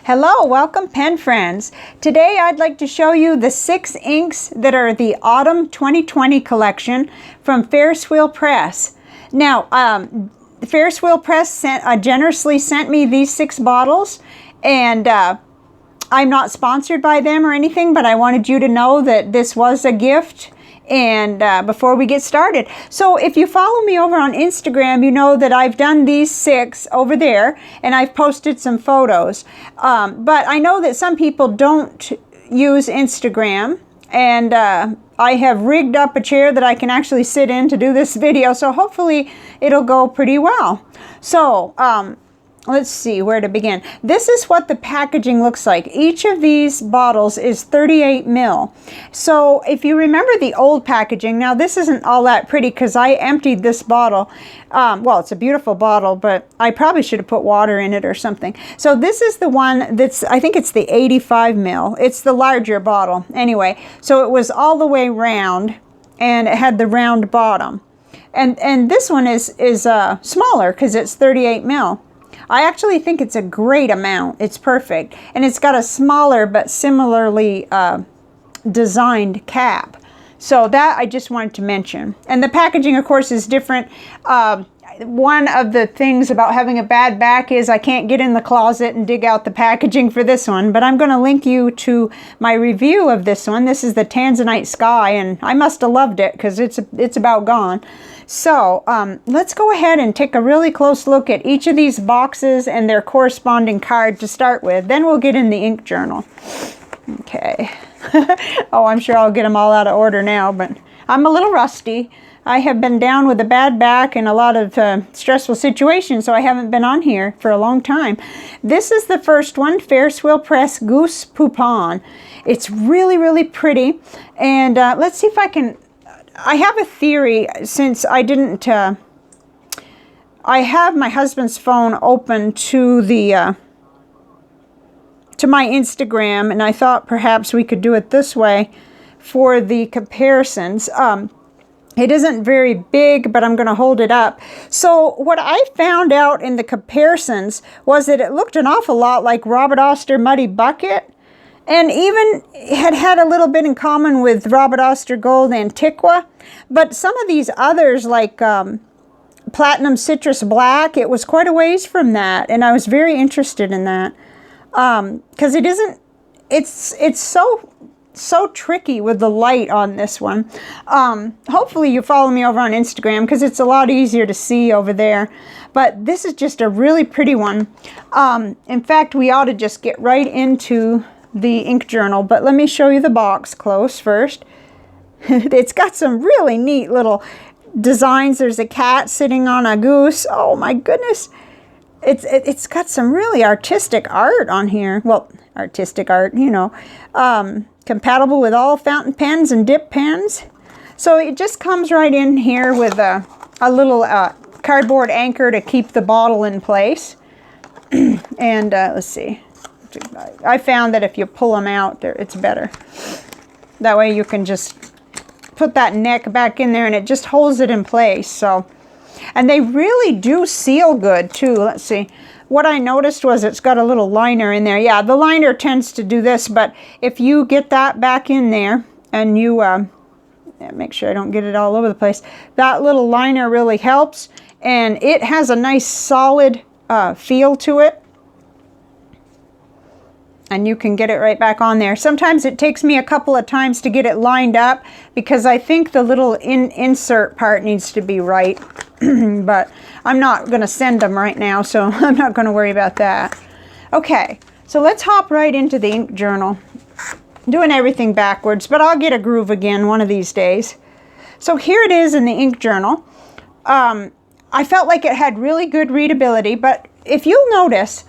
Hello, welcome pen friends. Today I'd like to show you the 6 inks that are the Autumn 2020 collection from Ferris Wheel Press. Now, Ferris Wheel Press generously sent me these 6 bottles, and I'm not sponsored by them or anything, but I wanted you to know that this was a gift. And before we get started, so if you follow me over on Instagram, you know that I've done these 6 over there and I've posted some photos, but I know that some people don't use Instagram, and I have rigged up a chair that I can actually sit in to do this video, so hopefully it'll go pretty well. So let's see where to begin. This is what the packaging looks like. Each of these bottles is 38 mil. So if you remember the old packaging, now this isn't all that pretty because I emptied this bottle. Well, it's a beautiful bottle, but I probably should have put water in it or something. So this is the one that's, I think it's the 85 mil. It's the larger bottle. Anyway, so it was all the way round and it had the round bottom. And this one is smaller because it's 38 mil. I actually think it's a great amount. It's perfect. And it's got a smaller but similarly designed cap. So that I just wanted to mention. And the packaging, of course, is different. One of the things about having a bad back is I can't get in the closet and dig out the packaging for this one. But I'm going to link you to my review of this one. This is the Tanzanite Sky, and I must have loved it because it's about gone. So let's go ahead and take a really close look at each of these boxes and their corresponding card to start with. Then we'll get in the ink journal. Okay. Oh, I'm sure I'll get them all out of order now, but I'm a little rusty. I have been down with a bad back and a lot of stressful situations, so I haven't been on here for a long time. This is the first one, Ferris Wheel Press Goose Poupon. It's really, really pretty. And let's see if I can... I have a theory, since I didn't, I have my husband's phone open to the, to my Instagram, and I thought perhaps we could do it this way for the comparisons. It isn't very big, but I'm going to hold it up. So what I found out in the comparisons was that it looked an awful lot like Robert Oster Muddy Bucket. And even had a little bit in common with Robert Oster Gold Antiqua. But some of these others, like Platinum Citrus Black, it was quite a ways from that. And I was very interested in that. Because it isn't, it's so tricky with the light on this one. Hopefully you follow me over on Instagram because it's a lot easier to see over there. But this is just a really pretty one. In fact, we ought to just get right into the ink journal, but let me show you the box close first. It's got some really neat little designs. There's a cat sitting on a goose. Oh my goodness. It's got some really artistic art on here. Well, artistic art, you know. Compatible with all fountain pens and dip pens. So it just comes right in here with a little cardboard anchor to keep the bottle in place. And let's see. I found that if you pull them out, it's better. That way you can just put that neck back in there and it just holds it in place. So, and they really do seal good too. Let's see. What I noticed was it's got a little liner in there. Yeah, the liner tends to do this, but if you get that back in there and you make sure I don't get it all over the place, that little liner really helps, and it has a nice solid feel to it. And you can get it right back on there. Sometimes it takes me a couple of times to get it lined up because I think the little insert part needs to be right. But I'm not going to send them right now, so I'm not going to worry about that. Okay, so let's hop right into the ink journal. I'm doing everything backwards, but I'll get a groove again one of these days. So here it is in the ink journal. I felt like it had really good readability, but if you'll notice,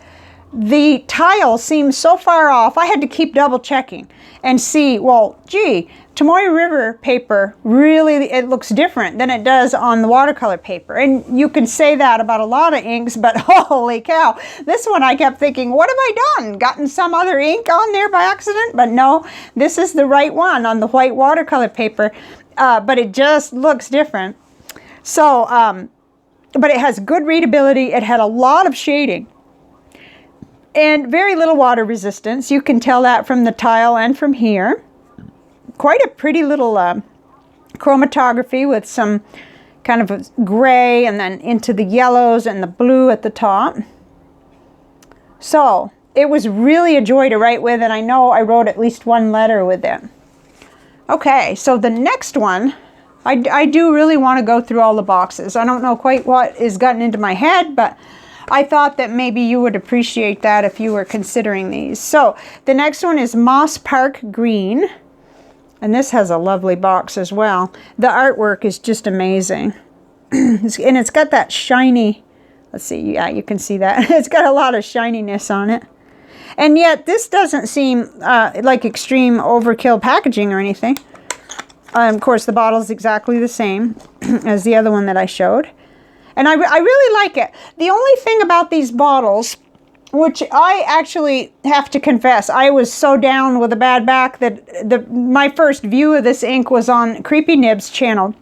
the tile seems so far off, I had to keep double checking and see, well, gee, Tomoe River paper really, it looks different than it does on the watercolor paper. And you can say that about a lot of inks, but holy cow, this one I kept thinking, what have I done? Gotten some other ink on there by accident? But no, this is the right one on the white watercolor paper, but it just looks different. So, but it has good readability. It had a lot of shading. And very little water resistance. You can tell that from the tile and from here. Quite a pretty little chromatography with some kind of a gray and then into the yellows and the blue at the top. So it was really a joy to write with, and I know I wrote at least one letter with it. Okay, so the next one, I do really want to go through all the boxes. I don't know quite what is gotten into my head, but I thought that maybe you would appreciate that if you were considering these. So the next one is Moss Park Green. And this has a lovely box as well. The artwork is just amazing. And it's got that shiny, let's see, yeah, you can see that. It's got a lot of shininess on it. And yet this doesn't seem like extreme overkill packaging or anything. Of course, the bottle is exactly the same as the other one that I showed. And I really like it. The only thing about these bottles, which I actually have to confess, I was so down with a bad back that my first view of this ink was on Creepy Nib's channel.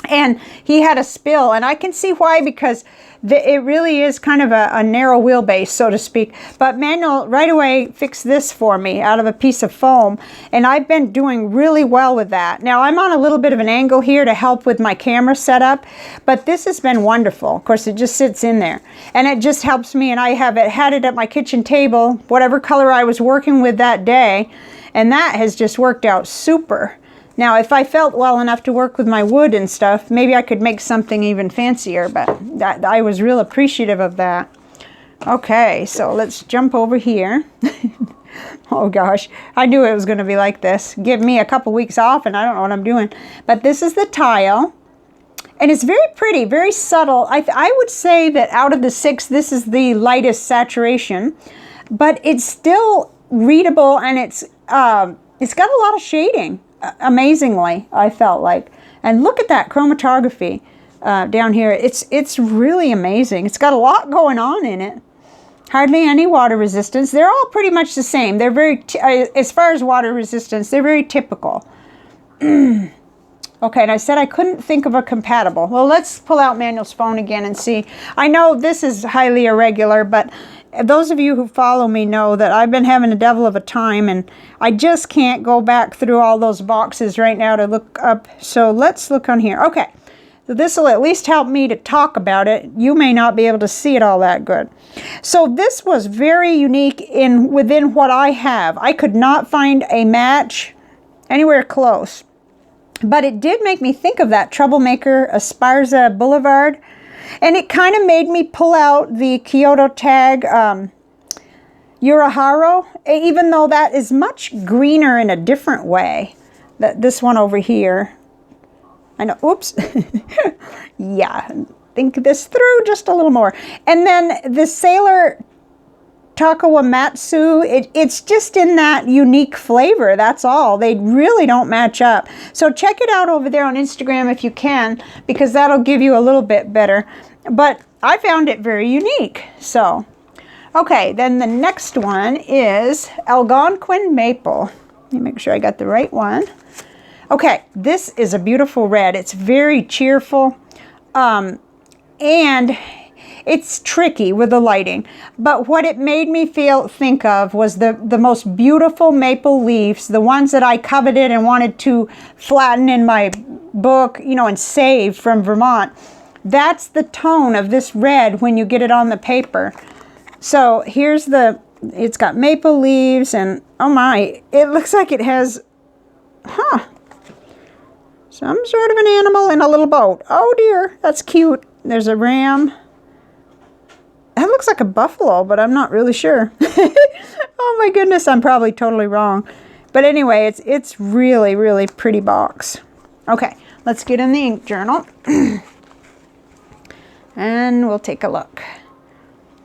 And he had a spill, and I can see why, because it really is kind of a narrow wheelbase, so to speak. But Manuel right away fixed this for me out of a piece of foam, and I've been doing really well with that. Now I'm on a little bit of an angle here to help with my camera setup, but this has been wonderful. Of course, it just sits in there, and it just helps me, and I have had it at my kitchen table, whatever color I was working with that day, and that has just worked out super. Now, if I felt well enough to work with my wood and stuff, maybe I could make something even fancier, but I was real appreciative of that. Okay, so let's jump over here. Oh gosh, I knew it was going to be like this. Give me a couple weeks off and I don't know what I'm doing. But this is the tile, and it's very pretty, very subtle. I would say that out of the 6, this is the lightest saturation, but it's still readable, and it's got a lot of shading. Amazingly, I felt like. And look at that chromatography down here. It's really amazing. It's got a lot going on in it. Hardly any water resistance. They're all pretty much the same. They're very, as far as water resistance, they're very typical. Okay, and I said I couldn't think of a compatible. Well, let's pull out Manuel's phone again and see. I know this is highly irregular, but those of you who follow me know that I've been having a devil of a time, and I just can't go back through all those boxes right now to look up. So let's look on here. Okay, so this will at least help me to talk about it. You may not be able to see it all that good. So this was very unique within what I have. I could not find a match anywhere close. But it did make me think of that Troublemaker Esparza Boulevard. And it kind of made me pull out the Kyoto Tag Uraharo, even though that is much greener in a different way. This one over here. I know, oops. Yeah, think this through just a little more. And then the Sailor Takawamatsu, it's just in that unique flavor, that's all. They really don't match up. So check it out over there on Instagram if you can, because that'll give you a little bit better. But I found it very unique. So, okay, then the next one is Algonquin Maple. Let me make sure I got the right one. Okay, this is a beautiful red. It's very cheerful, and it's tricky with the lighting, but what it made me think of was the most beautiful maple leaves, the ones that I coveted and wanted to flatten in my book, you know, and save from Vermont. That's the tone of this red when you get it on the paper. So here's it's got maple leaves, and oh my, it looks like it has, some sort of an animal in a little boat. Oh dear, that's cute. There's a ram. That looks like a buffalo, but I'm not really sure. Oh my goodness, I'm probably totally wrong. But anyway, it's really, really pretty box. Okay, let's get in the ink journal. And we'll take a look.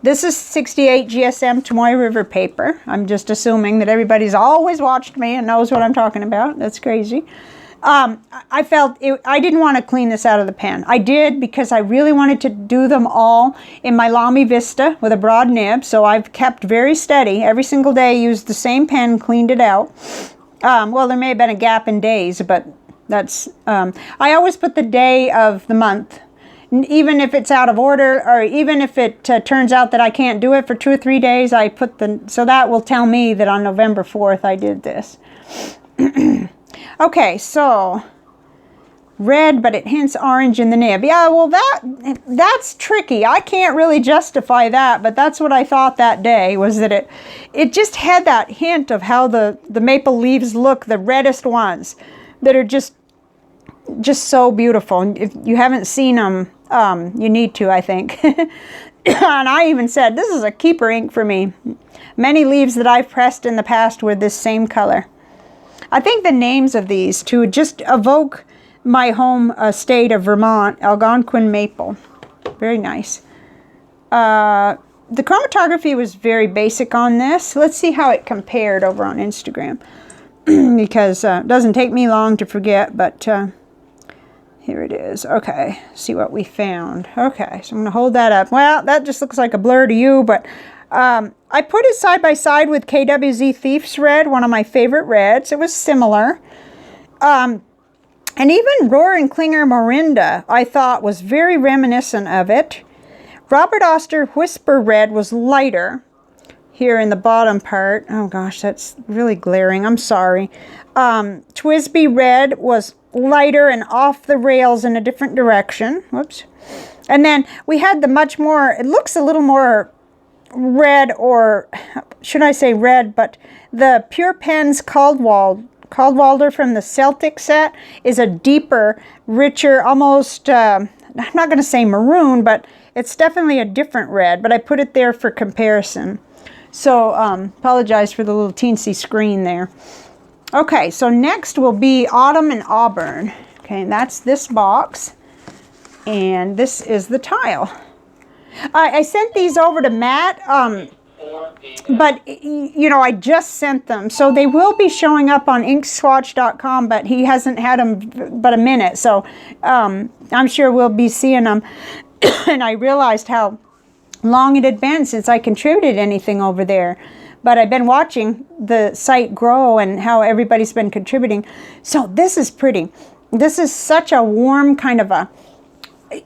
This is 68 GSM Tomoy River paper. I'm just assuming that everybody's always watched me and knows what I'm talking about. That's crazy. I felt I didn't want to clean this out of the pen. I did because I really wanted to do them all in my Lamy Vista with a broad nib. So I've kept very steady. Every single day, used the same pen, cleaned it out. Well, there may have been a gap in days, but that's, I always put the day of the month even if it's out of order, or even if it turns out that I can't do it for 2 or 3 days, I put so that will tell me that on November 4th I did this. Okay, so red, but it hints orange in the nib. Yeah, well, that's tricky. I can't really justify that, but that's what I thought that day, was that it just had that hint of how the maple leaves look, the reddest ones that are just so beautiful. And if you haven't seen them, you need to, I think. And I even said, this is a keeper ink for me. Many leaves that I've pressed in the past were this same color. I think the names of these two just evoke my home state of Vermont, Algonquin Maple. Very nice. The chromatography was very basic on this. Let's see how it compared over on Instagram. Because it doesn't take me long to forget, but here it is. Okay, see what we found. Okay, so I'm going to hold that up. Well, that just looks like a blur to you, but I put it side by side with KWZ Thief's Red, one of my favorite reds. It was similar. And even Roaring Klinger Morinda, I thought, was very reminiscent of it. Robert Oster Whisper Red was lighter here in the bottom part. Oh gosh, that's really glaring. I'm sorry. Twisby Red was lighter and off the rails in a different direction. Whoops. And then we had the much more, it looks a little more red, or should I say red, but the Pure Pens Caldwalder from the Celtic set is a deeper, richer, almost, I'm not going to say maroon, but it's definitely a different red, but I put it there for comparison. So, apologize for the little teensy screen there. Okay, so next will be Autumn and Auburn. Okay, and that's this box, and this is the tile. I sent these over to Matt, but, you know, I just sent them. So they will be showing up on inkswatch.com, but he hasn't had them but a minute. So I'm sure we'll be seeing them. And I realized how long it had been since I contributed anything over there. But I've been watching the site grow and how everybody's been contributing. So this is pretty. This is such a warm kind of a,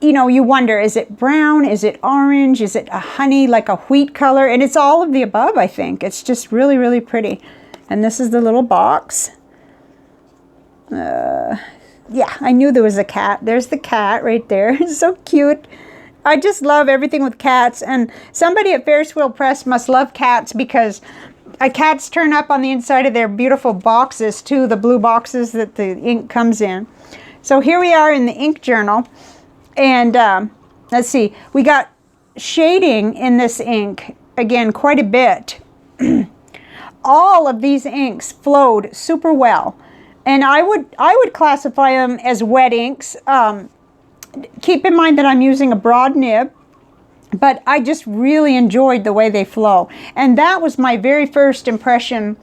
you know, you wonder, is it brown? Is it orange? Is it a honey, like a wheat color? And it's all of the above, I think. It's just really, really pretty. And this is the little box. Yeah, I knew there was a cat. There's the cat right there. It's so cute. I just love everything with cats. And somebody at Ferris Wheel Press must love cats, because cats turn up on the inside of their beautiful boxes too, the blue boxes that the ink comes in. So here we are in the ink journal. And let's see, we got shading in this ink, again, quite a bit. All of these inks flowed super well. And I would classify them as wet inks. Keep in mind that I'm using a broad nib, but I just really enjoyed the way they flow. And that was my very first impression.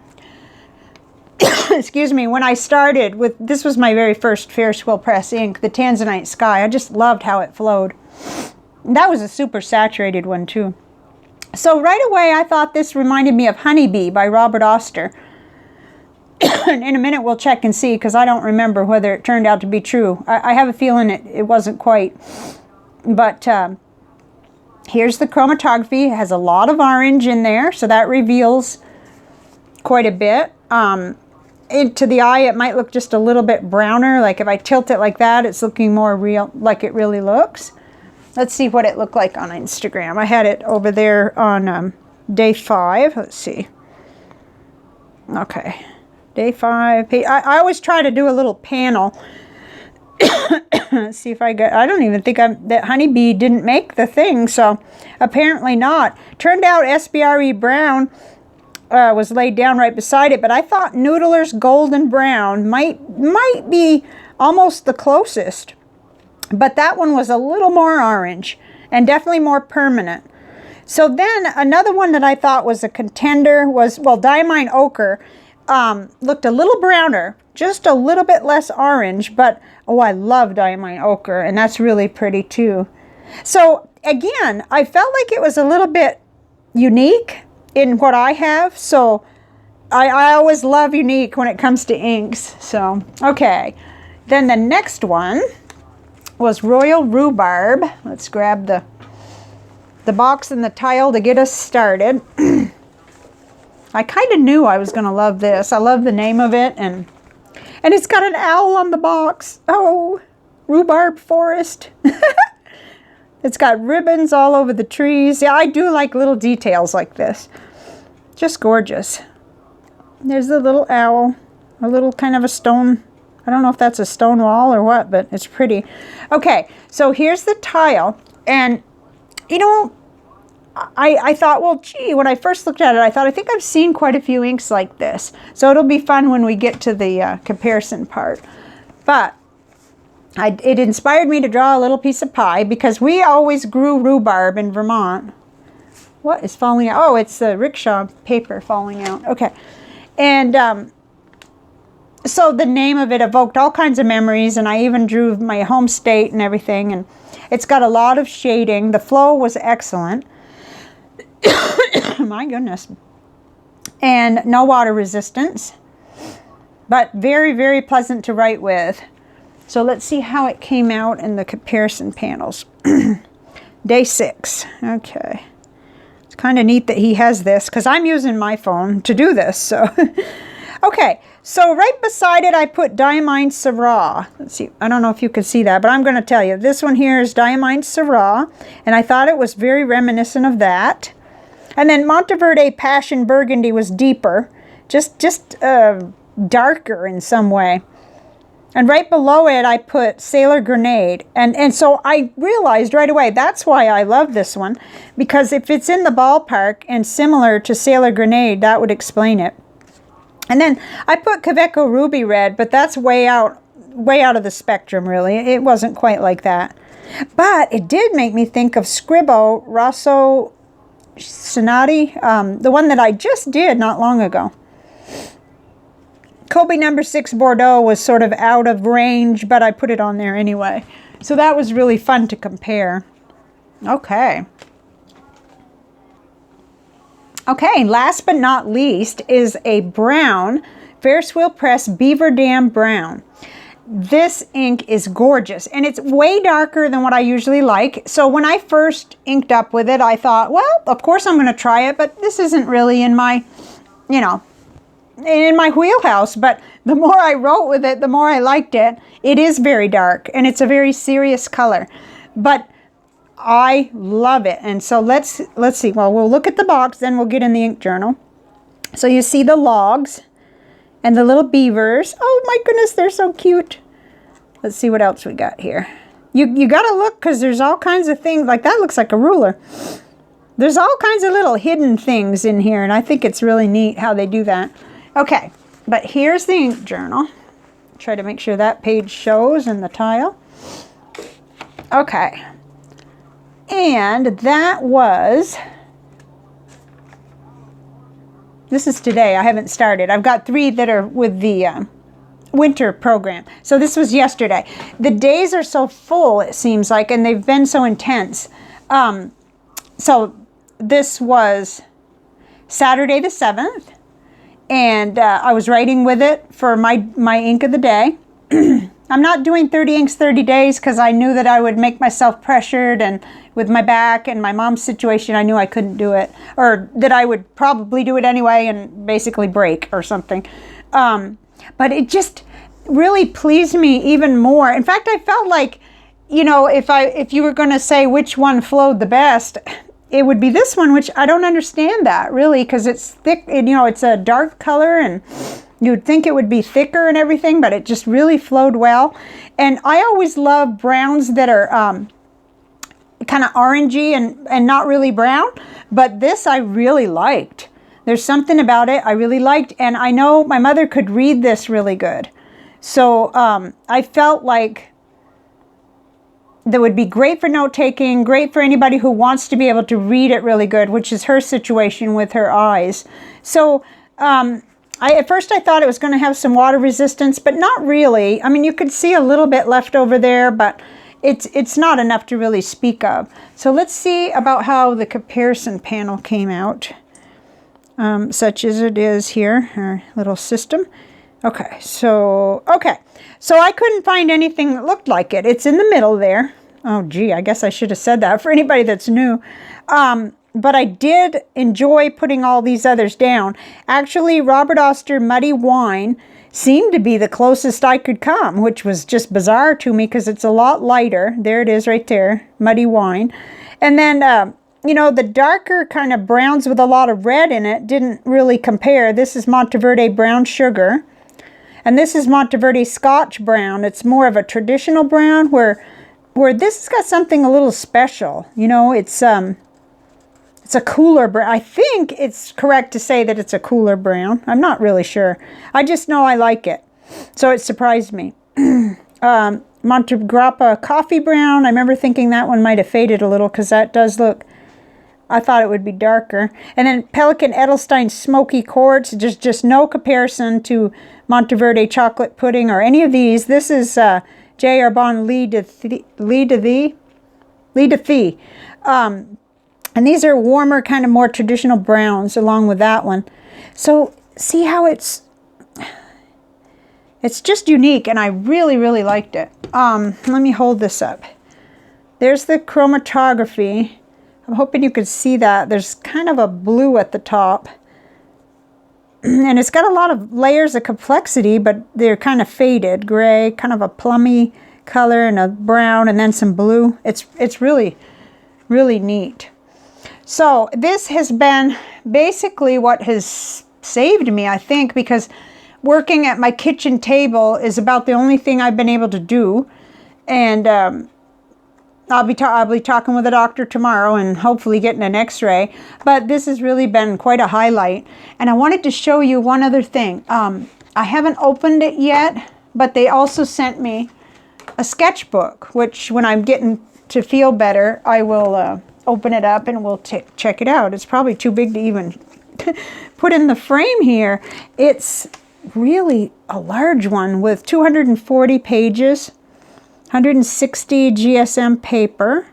Excuse me, when I started with, this was my very first Ferris Wheel Press ink, the Tanzanite Sky. I just loved how it flowed. That was a super saturated one too. So right away I thought this reminded me of Honeybee by Robert Oster. In a minute we'll check and see, because I don't remember whether it turned out to be true. I have a feeling it wasn't quite. But here's the chromatography. It has a lot of orange in there, so that reveals quite a bit. To the eye, it might look just a little bit browner. Like if I tilt it like that, it's looking more real, like it really looks. Let's see what it looked like on Instagram. I had it over there on day 5. Let's see. Okay, day 5. I always try to do a little panel. Let's see if I got. I don't even think that Honeybee didn't make the thing, so apparently not. Turned out SBRE Brown was laid down right beside it, but I thought Noodler's Golden Brown might be almost the closest. But that one was a little more orange and definitely more permanent. So then another one that I thought was a contender was, well, Diamine Ochre. Looked a little browner, just a little bit less orange, but oh, I love Diamine Ochre, and that's really pretty too. So again, I felt like it was a little bit unique in what I have, so I always love unique when it comes to inks. So okay, then the next one was Royal Rhubarb. Let's grab the box and the tile to get us started. I kind of knew I was going to love this. I love the name of it, and it's got an owl on the box. Oh, Rhubarb Forest. It's got ribbons all over the trees. Yeah, I do like little details like this. Just gorgeous. There's the little owl, a little kind of a stone. I don't know if that's a stone wall or what, but it's pretty. Okay, so here's the tile, and you know, I thought, well, gee, when I first looked at it, I thought, I think I've seen quite a few inks like this. So it'll be fun when we get to the comparison part. But it inspired me to draw a little piece of pie because we always grew rhubarb in Vermont. What is falling out? Oh, it's the rickshaw paper falling out. Okay. And so the name of it evoked all kinds of memories, and I even drew my home state and everything. And it's got a lot of shading. The flow was excellent. My goodness. And no water resistance, but very, very pleasant to write with. So let's see how it came out in the comparison panels. Day 6. Okay. It's kind of neat that he has this because I'm using my phone to do this. So, okay. So right beside it, I put Diamine Syrah. Let's see. I don't know if you can see that, but I'm going to tell you. This one here is Diamine Syrah, and I thought it was very reminiscent of that. And then Monteverde Passion Burgundy was deeper, just darker in some way. And right below it, I put Sailor Grenade. And so I realized right away, that's why I love this one. Because if it's in the ballpark and similar to Sailor Grenade, that would explain it. And then I put Kaveco Ruby Red, but that's way out of the spectrum, really. It wasn't quite like that. But it did make me think of Scribbo Rosso Sonati, the one that I just did not long ago. Kobe No. 6 Bordeaux was sort of out of range, but I put it on there anyway. So that was really fun to compare. Okay. Okay, last but not least is a brown Ferris Wheel Press Beaver Dam Brown. This ink is gorgeous, and it's way darker than what I usually like. So when I first inked up with it, I thought, well, of course I'm going to try it, but this isn't really in my, you know, in my wheelhouse. But the more I wrote with it, the more I liked it. It is very dark, and it's a very serious color, but I love it. And so let's see. Well, we'll look at the box, then we'll get in the ink journal. So you see the logs and the little beavers. Oh my goodness, they're so cute. Let's see what else we got here. You got to look because there's all kinds of things. Like that looks like a ruler. There's all kinds of little hidden things in here, and I think it's really neat how they do that. Okay, but here's the ink journal. Try to make sure that page shows in the tile. Okay. And that was, this is today. I haven't started. I've got 3 that are with the winter program. So this was yesterday. The days are so full, it seems like, and they've been so intense. So this was Saturday the 7th, and I was writing with it for my ink of the day. I'm not doing 30 inks 30 days because I knew that I would make myself pressured, and with my back and my mom's situation, I knew I couldn't do it, or that I would probably do it anyway and basically break or something. But it just really pleased me even more. In fact, I felt like, you know, if you were going to say which one flowed the best, it would be this one, which I don't understand that really, because it's thick, you know, it's a dark color, and you'd think it would be thicker and everything, but it just really flowed well. And I always love browns that are kind of orangey and not really brown, but this I really liked. There's something about it I really liked, and I know my mother could read this really good. So I felt like that would be great for note-taking, great for anybody who wants to be able to read it really good, which is her situation with her eyes. So at first I thought it was going to have some water resistance, but not really. I mean, you could see a little bit left over there, but it's not enough to really speak of. So let's see about how the comparison panel came out, such as it is here, our little system. Okay, so I couldn't find anything that looked like it. It's in the middle there. Oh, gee, I guess I should have said that for anybody that's new. But I did enjoy putting all these others down. Actually, Robert Oster Muddy Wine seemed to be the closest I could come, which was just bizarre to me because it's a lot lighter. There it is right there, Muddy Wine. And then, you know, the darker kind of browns with a lot of red in it didn't really compare. This is Monteverde Brown Sugar. And this is Monteverde Scotch Brown. It's more of a traditional brown where this has got something a little special. You know, it's a cooler brown. I think it's correct to say that it's a cooler brown. I'm not really sure. I just know I like it. So it surprised me. Montegrappa Coffee Brown. I remember thinking that one might have faded a little because that does look, I thought it would be darker. And then Pelican Edelstein Smoky Quartz. Just no comparison to Monteverde Chocolate Pudding or any of these. This is J. Arbonne Lee de Thee. And these are warmer, kind of more traditional browns along with that one. So see how it's just unique, and I really, really liked it. Let me hold this up. There's the chromatography. I'm hoping you could see that. There's kind of a blue at the top. And it's got a lot of layers of complexity, but they're kind of faded. Gray, kind of a plummy color, and a brown, and then some blue. It's really, really neat. So this has been basically what has saved me, I think, because working at my kitchen table is about the only thing I've been able to do. And I'll be talking with a doctor tomorrow and hopefully getting an x-ray. But this has really been quite a highlight. And I wanted to show you one other thing. I haven't opened it yet, but they also sent me a sketchbook, which when I'm getting to feel better, I will open it up and we'll check it out. It's probably too big to even put in the frame here. It's really a large one with 240 pages, 160 GSM paper,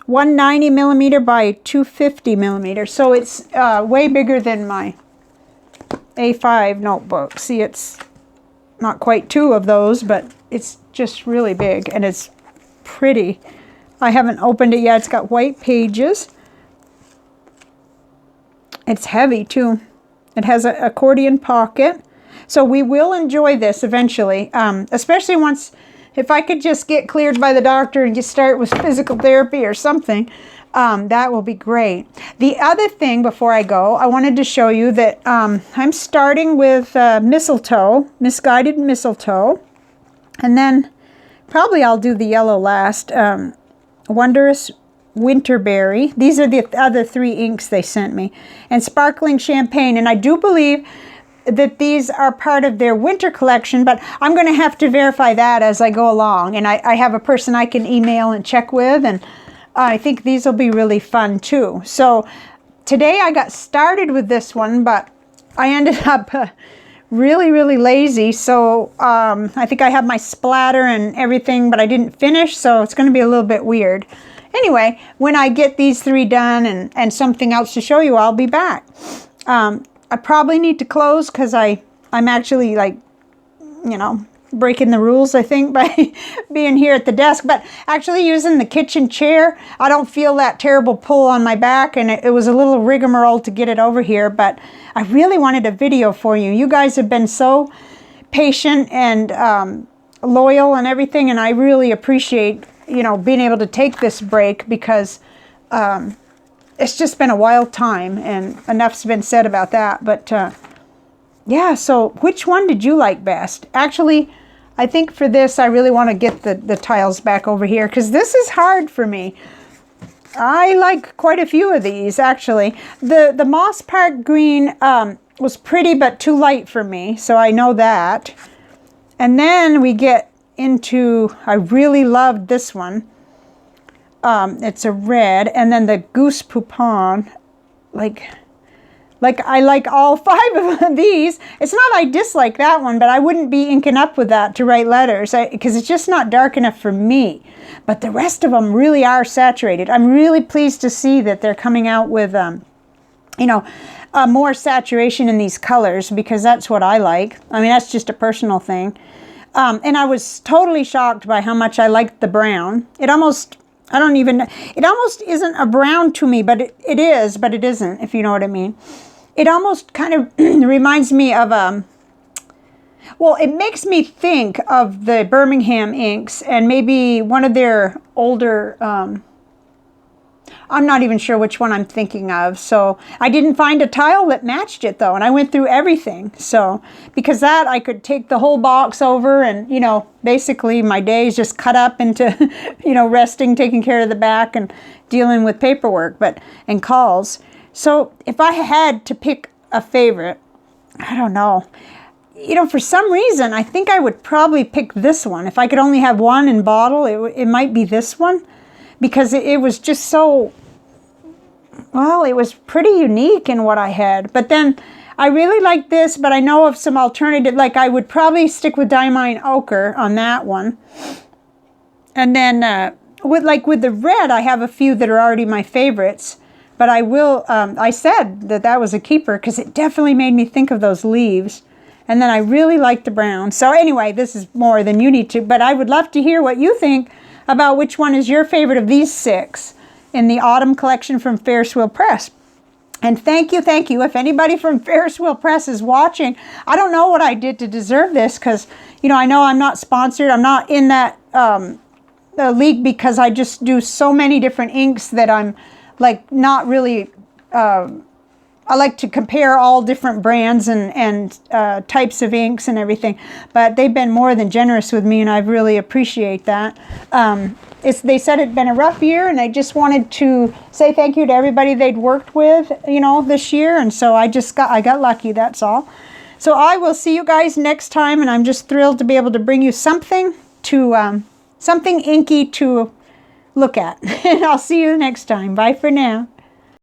190 millimeter by 250 millimeter. So it's way bigger than my A5 notebook. See, it's not quite two of those, but it's just really big and it's pretty. I haven't opened it yet. It's got white pages. It's heavy too. It has an accordion pocket. So we will enjoy this eventually, especially once, if I could just get cleared by the doctor and just start with physical therapy or something, that will be great. The other thing before I go, I wanted to show you that I'm starting with mistletoe, misguided mistletoe, and then probably I'll do the yellow last, wondrous winterberry. These are the other three inks they sent me, and sparkling champagne. And I do believe that these are part of their winter collection, but I'm going to have to verify that as I go along. And I have a person I can email and check with, and I think these will be really fun too. So today I got started with this one, but I ended up really, really lazy. So I think I have my splatter and everything, but I didn't finish, so it's going to be a little bit weird. Anyway, when I get these three done and something else to show you, I'll be back. I probably need to close because I'm actually, like, you know, breaking the rules, I think, by being here at the desk. But actually using the kitchen chair, I don't feel that terrible pull on my back, and it was a little rigmarole to get it over here. But I really wanted a video for you. You guys have been so patient and loyal and everything, and I really appreciate, you know, being able to take this break because it's just been a wild time, and enough's been said about that. But yeah, so which one did you like best? Actually, I think for this, I really want to get the tiles back over here because this is hard for me. I like quite a few of these, actually. The Moss Park Green was pretty but too light for me, so I know that. And then we get into, I really loved this one. It's a red, and then the Goose Poupon, like I like all five of these. It's not I dislike that one, but I wouldn't be inking up with that to write letters because it's just not dark enough for me. But the rest of them really are saturated. I'm really pleased to see that they're coming out with you know, more saturation in these colors, because that's what I like. I mean, that's just a personal thing. And I was totally shocked by how much I liked the brown. It almost, it almost isn't a brown to me, but it is, but it isn't, if you know what I mean. It almost kind of reminds me of, well, it makes me think of the Birmingham inks and maybe one of their older, I'm not even sure which one I'm thinking of. So I didn't find a tile that matched it though. And I went through everything. So because that, I could take the whole box over and, you know, basically my days just cut up into, you know, resting, taking care of the back and dealing with paperwork, and calls. So if I had to pick a favorite, I don't know. You know, for some reason, I think I would probably pick this one. If I could only have one in bottle, it might be this one. Because it was just so, well, it was pretty unique in what I had. But then I really like this, but I know of some alternative, like I would probably stick with Diamine Ochre on that one. And then with the red, I have a few that are already my favorites. But I will, I said that was a keeper because it definitely made me think of those leaves. And then I really like the brown. So anyway, this is more than you need to, but I would love to hear what you think about which one is your favorite of these 6 in the autumn collection from Ferris Wheel Press. And thank you. If anybody from Ferris Wheel Press is watching, I don't know what I did to deserve this, because, you know, I know I'm not sponsored. I'm not in that league because I just do so many different inks that I'm like not really, I like to compare all different brands and types of inks and everything, but they've been more than generous with me, and I really appreciate that. They said it'd been a rough year, and I just wanted to say thank you to everybody they'd worked with, you know, this year, and so I got lucky, that's all. So I will see you guys next time, and I'm just thrilled to be able to bring you something inky to look at. And I'll see you next time. Bye for now.